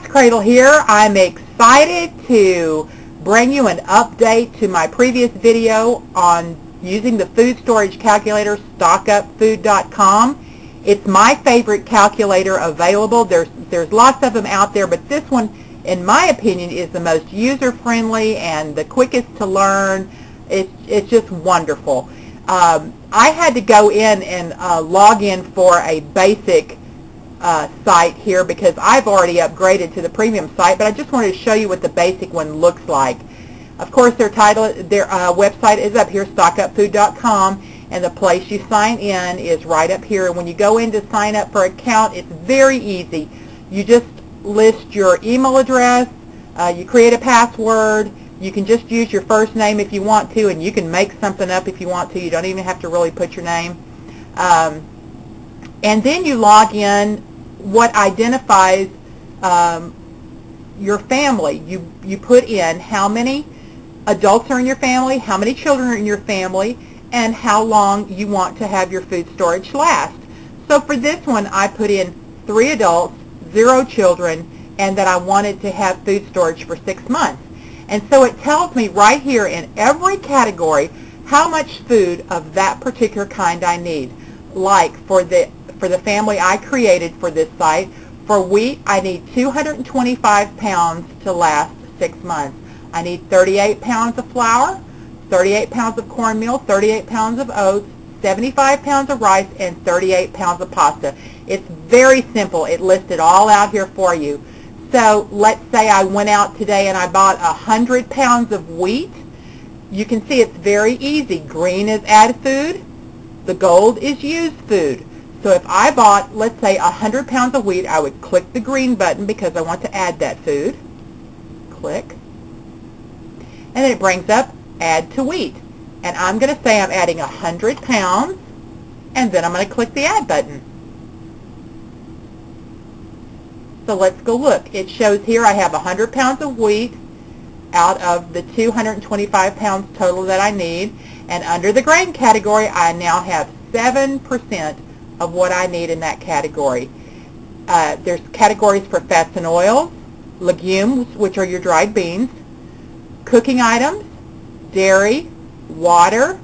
Cradle here. I'm excited to bring you an update to my previous video on using the food storage calculator, stockupfood.com. It's my favorite calculator available. There's lots of them out there, but this one, in my opinion, is the most user-friendly and the quickest to learn. It's just wonderful. I had to go in and log in for a basic site here because I've already upgraded to the premium site, but I just wanted to show you what the basic one looks like. Of course, their website is up here, stockupfood.com, and the place you sign in is right up here. And when you go in to sign up for an account, it's very easy. You just list your email address, you create a password, you can just use your first name if you want to, and you can make something up if you want to. You don't even have to really put your name. And then you log in what identifies your family. You put in how many adults are in your family, how many children are in your family, and how long you want to have your food storage last. So for this one, I put in 3 adults, 0 children, and that I wanted to have food storage for 6 months. And so it tells me right here in every category how much food of that particular kind I need. Like for the family I created for this site, for wheat I need 225 pounds to last 6 months. I need 38 pounds of flour, 38 pounds of cornmeal, 38 pounds of oats, 75 pounds of rice, and 38 pounds of pasta. It's very simple. It lists it all out here for you. So let's say I went out today and I bought 100 pounds of wheat. You can see it's very easy. Green is add food. The gold is use food. So if I bought, let's say, 100 pounds of wheat, I would click the green button because I want to add that food. Click. And then it brings up add to wheat. And I'm going to say I'm adding 100 pounds, and then I'm going to click the add button. So let's go look. It shows here I have 100 pounds of wheat out of the 225 pounds total that I need. And under the grain category, I now have 7% of what I need in that category. There's categories for fats and oils, legumes, which are your dried beans, cooking items, dairy, water,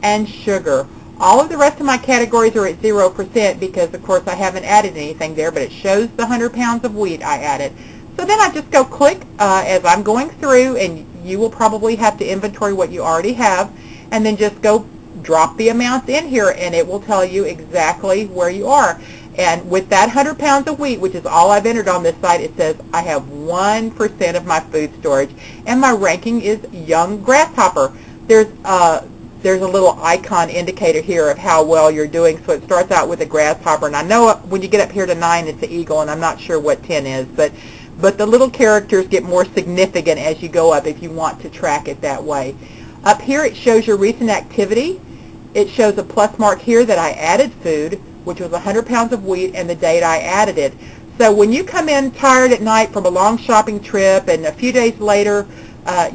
and sugar. All of the rest of my categories are at 0% because, of course, I haven't added anything there, but it shows the 100 pounds of wheat I added. So then I just go click as I'm going through, and you will probably have to inventory what you already have, and then just go drop the amounts in here, and it will tell you exactly where you are. And with that 100 pounds of wheat, which is all I've entered on this site, it says I have 1% of my food storage, and my ranking is young grasshopper. There's a little icon indicator here of how well you're doing. So it starts out with a grasshopper, and I know when you get up here to 9, it's an eagle, and I'm not sure what 10 is, but the little characters get more significant as you go up if you want to track it that way. Up here it shows your recent activity. It shows a plus mark here that I added food, which was 100 pounds of wheat, and the date I added it. So when you come in tired at night from a long shopping trip, and a few days later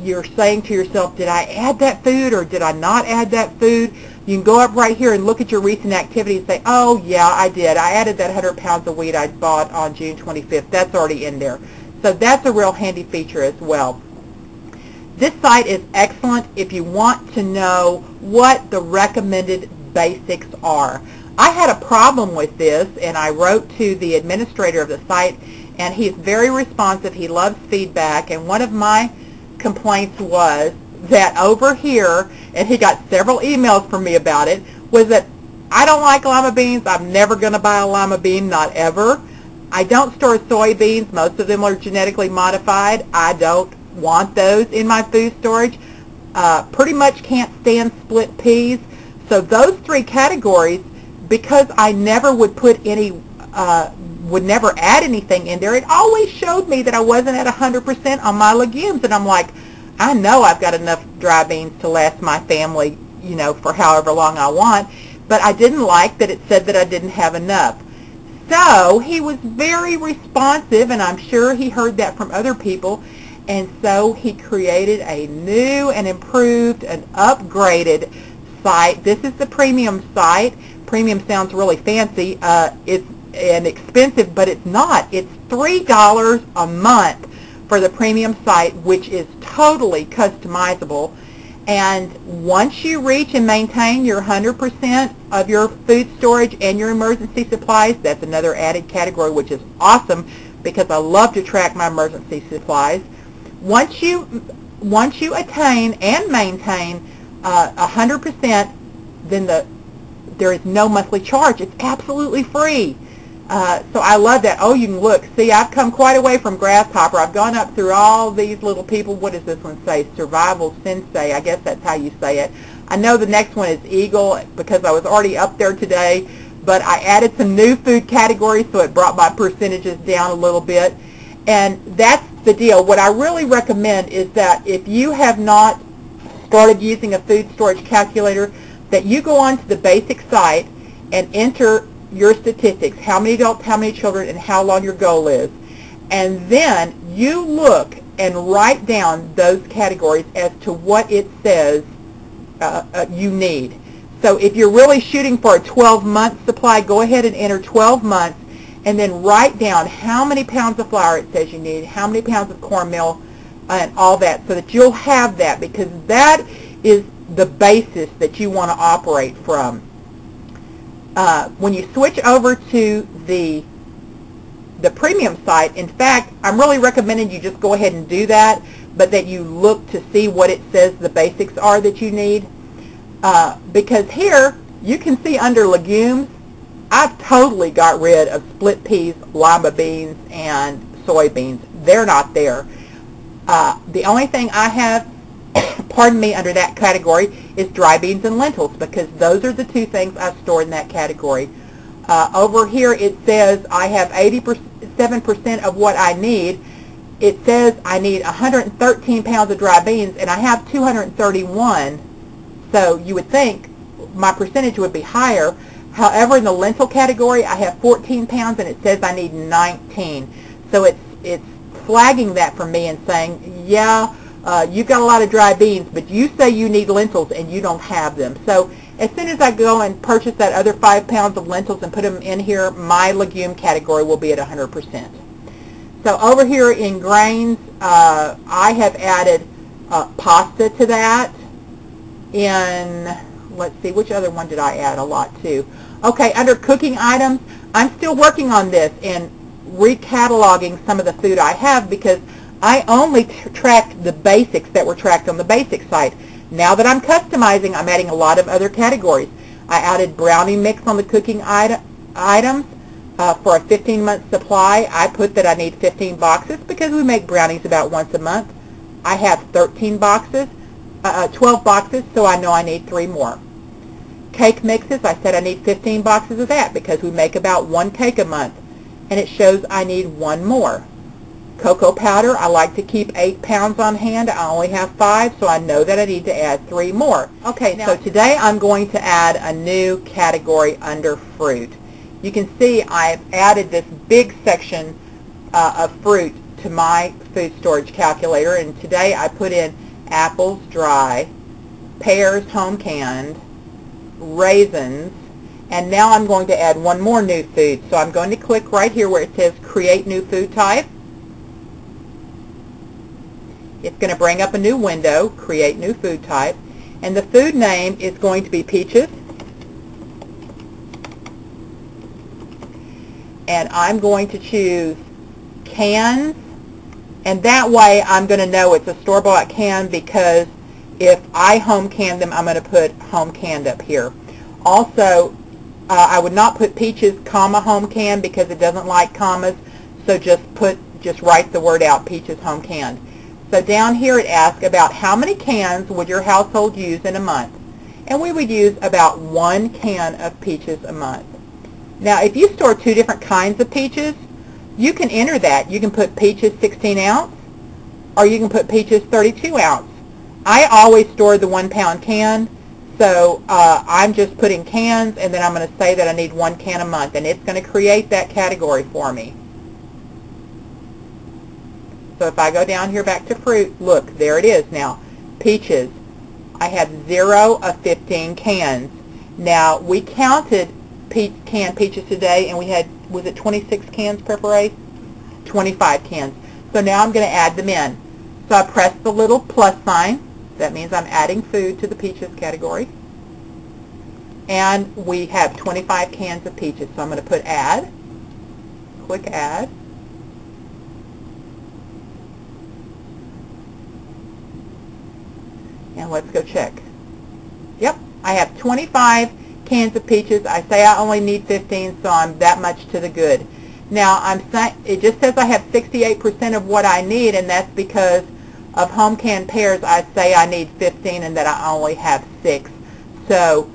you're saying to yourself, did I add that food or did I not add that food? You can go up right here and look at your recent activity and say, oh yeah, I did. I added that 100 pounds of wheat I bought on June 25th. That's already in there. So that's a real handy feature as well. This site is excellent if you want to know what the recommended basics are. I had a problem with this, and I wrote to the administrator of the site, and he's very responsive. He loves feedback, and one of my complaints was that over here, and he got several emails from me about it, was that I don't like lima beans. I'm never going to buy a lima bean, not ever. I don't store soybeans. Most of them are genetically modified. I don't want those in my food storage. Pretty much can't stand split peas. So those 3 categories, because I never would put any, would never add anything in there, it always showed me that I wasn't at 100% on my legumes. And I'm like, I know I've got enough dry beans to last my family, you know, for however long I want, but I didn't like that it said that I didn't have enough. So he was very responsive, and I'm sure he heard that from other people, and so he created a new and improved and upgraded site. This is the premium site. Premium sounds really fancy. It's and expensive, but it's not. It's $3 a month for the premium site, which is totally customizable. And once you reach and maintain your 100% of your food storage and your emergency supplies, that's another added category, which is awesome because I love to track my emergency supplies. Once you attain and maintain 100%, then there is no monthly charge. It's absolutely free. So I love that. Oh, you can look. See, I've come quite a way from Grasshopper. I've gone up through all these little people. What does this one say? Survival Sensei. I guess that's how you say it. I know the next one is Eagle because I was already up there today, but I added some new food categories, so it brought my percentages down a little bit. And that's the deal. What I really recommend is that if you have not started using a food storage calculator, that you go onto the basic site and enter your statistics, how many adults, how many children, and how long your goal is. And then you look and write down those categories as to what it says you need. So if you're really shooting for a 12-month supply, go ahead and enter 12 months and then write down how many pounds of flour it says you need, how many pounds of cornmeal, and all that, so that you'll have that, because that is the basis that you want to operate from. When you switch over to the premium site, in fact, I'm really recommending you just go ahead and do that, but that you look to see what it says the basics are that you need. Because here, you can see under legumes, I've totally got rid of split peas, lima beans, and soybeans. They're not there. The only thing I have, pardon me, under that category is dry beans and lentils, because those are the two things I store in that category. Over here it says I have 87% of what I need. It says I need 113 pounds of dry beans, and I have 231, so you would think my percentage would be higher. However, in the lentil category, I have 14 pounds, and it says I need 19. So it's flagging that for me and saying, yeah, you've got a lot of dry beans, but you say you need lentils and you don't have them. So as soon as I go and purchase that other 5 pounds of lentils and put them in here, my legume category will be at 100%. So over here in grains, I have added pasta to that. Let's see, which other one did I add a lot to? Okay, under cooking items, I'm still working on this and recataloging some of the food I have, because I only tracked the basics that were tracked on the basic site. Now that I'm customizing, I'm adding a lot of other categories. I added brownie mix on the cooking items for a 15-month supply. I put that I need 15 boxes because we make brownies about once a month. I have 12 boxes, so I know I need 3 more. Cake mixes, I said I need 15 boxes of that because we make about 1 cake a month, and it shows I need 1 more. Cocoa powder, I like to keep 8 pounds on hand. I only have 5, so I know that I need to add 3 more. Okay, so today I'm going to add a new category under fruit. You can see I've added this big section of fruit to my food storage calculator, and today I put in apples dry, pears home canned, raisins, and now I'm going to add 1 more new food. So I'm going to click right here where it says create new food type. It's going to bring up a new window, create new food type, and the food name is going to be peaches. And I'm going to choose cans, and that way I'm going to know it's a store-bought can, because if I home can them, I'm going to put home canned up here. Also, I would not put peaches, comma, home canned, because it doesn't like commas, so just write the word out, peaches home canned. So down here it asks about how many cans would your household use in a month, and we would use about 1 can of peaches a month. Now if you store 2 different kinds of peaches, you can enter that. You can put peaches 16 ounce, or you can put peaches 32 ounce. I always store the 1 pound can, so I'm just putting cans, and then I'm going to say that I need 1 can a month, and it's going to create that category for me. So if I go down here back to fruit, look, there it is now. Peaches. I have 0 of 15 cans. Now, we counted canned peaches today, and we had was it 26 cans prepared? 25 cans. So now I'm going to add them in. So I press the little plus sign. That means I'm adding food to the peaches category. And we have 25 cans of peaches. So I'm going to put add. Click add. And let's go check. Yep, I have 25 cans of peaches. I say I only need 15, so I'm that much to the good. Now, it just says I have 68% of what I need, and that's because of home canned pears. I say I need 15 and that I only have 6. So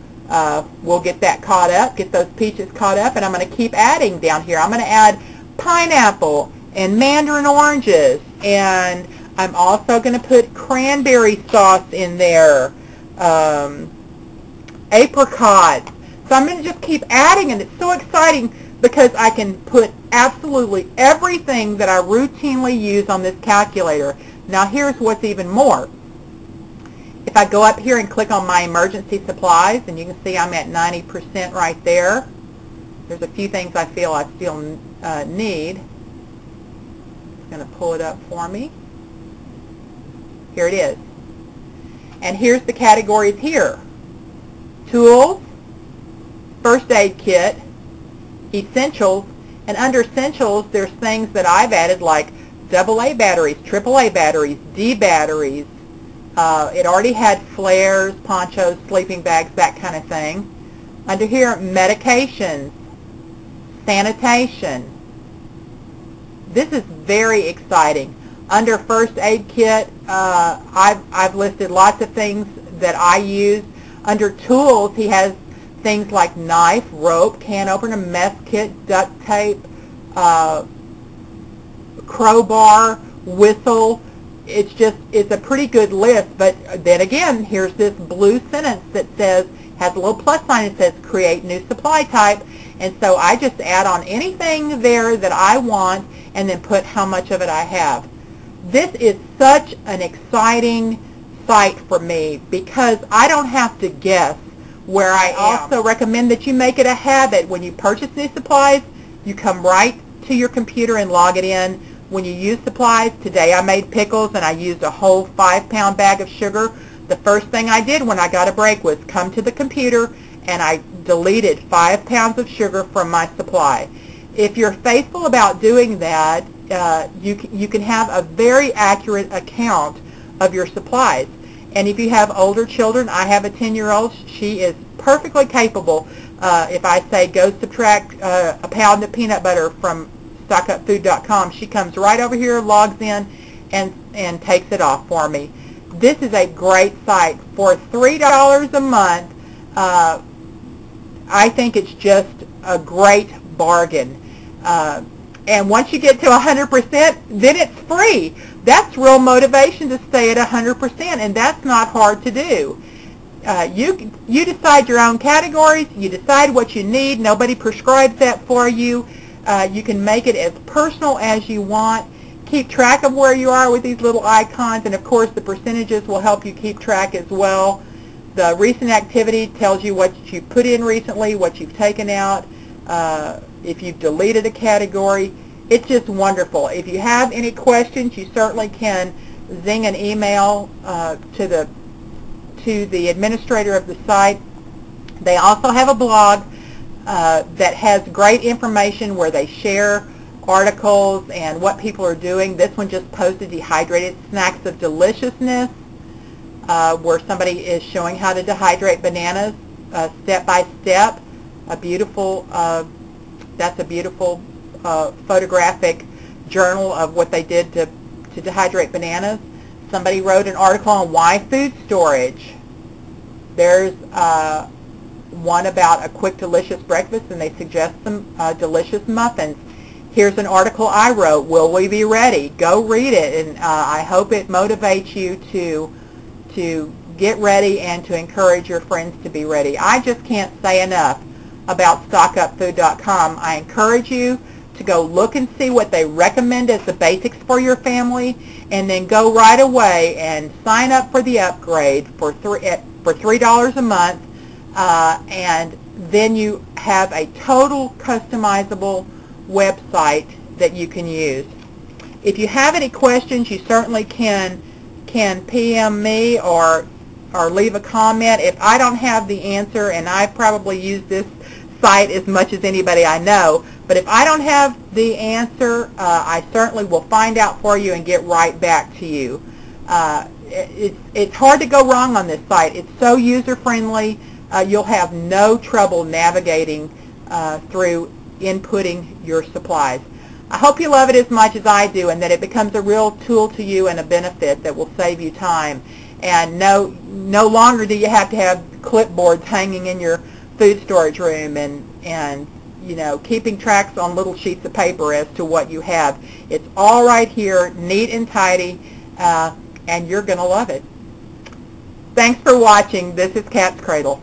we'll get that caught up, get those peaches caught up, and I'm going to keep adding down here. I'm going to add pineapple and mandarin oranges, and I'm also going to put cranberry sauce in there, apricot. So I'm going to just keep adding, and it's so exciting because I can put absolutely everything that I routinely use on this calculator. Now here's what's even more. If I go up here and click on my emergency supplies, and you can see I'm at 90% right there. There's a few things I feel I still need. It's going to pull it up for me. Here it is. And here's the categories here. Tools, first aid kit, essentials, and under essentials there's things that I've added like AA batteries, AAA batteries, D batteries. It already had flares, ponchos, sleeping bags, that kind of thing. Under here, medications, sanitation. This is very exciting. Under first aid kit, I've listed lots of things that I use. Under tools, he has things like knife, rope, can opener, mess kit, duct tape, crowbar, whistle. It's a pretty good list. But then again, here's this blue sentence that says, has a little plus sign that says create new supply type. And so I just add on anything there that I want and then put how much of it I have. This is such an exciting site for me because I don't have to guess where I am. I also recommend that you make it a habit. When you purchase new supplies, you come right to your computer and log it in. When you use supplies, today I made pickles and I used a whole 5-pound bag of sugar. The first thing I did when I got a break was come to the computer and I deleted 5 pounds of sugar from my supply. If you're faithful about doing that, you can have a very accurate account of your supplies. And if you have older children, I have a 10-year-old. She is perfectly capable. If I say go subtract a pound of peanut butter from stockupfood.com, she comes right over here, logs in, and takes it off for me. This is a great site. For $3 a month, I think it's just a great bargain. And once you get to 100%, then it's free. That's real motivation to stay at 100%, and that's not hard to do. You decide your own categories. You decide what you need. Nobody prescribes that for you. You can make it as personal as you want. Keep track of where you are with these little icons, and of course the percentages will help you keep track as well. The recent activity tells you what you put in recently, what you've taken out, if you've deleted a category. It's just wonderful. If you have any questions, you certainly can zing an email to the administrator of the site. They also have a blog that has great information where they share articles and what people are doing. This one just posted Dehydrated Snacks of Deliciousness, where somebody is showing how to dehydrate bananas step by step. That's a beautiful photographic journal of what they did to dehydrate bananas. Somebody wrote an article on why food storage. There's one about a quick, delicious breakfast, and they suggest some delicious muffins. Here's an article I wrote, Will We Be Ready? Go read it, and I hope it motivates you to get ready and to encourage your friends to be ready. I just can't say enough about stockupfood.com. I encourage you to go look and see what they recommend as the basics for your family, and then go right away and sign up for the upgrade for $3 a month, and then you have a total customizable website that you can use. If you have any questions, you certainly can PM me or leave a comment. If I don't have the answer, and I probably use this site as much as anybody I know, but if I don't have the answer, I certainly will find out for you and get right back to you. It's hard to go wrong on this site. It's so user-friendly. You'll have no trouble navigating through inputting your supplies. I hope you love it as much as I do, and that it becomes a real tool to you and a benefit that will save you time. And no longer do you have to have clipboards hanging in your food storage room and you know, keeping tracks on little sheets of paper as to what you have. It's all right here, neat and tidy, and you're going to love it. Thanks for watching. This is Cat's Cradle.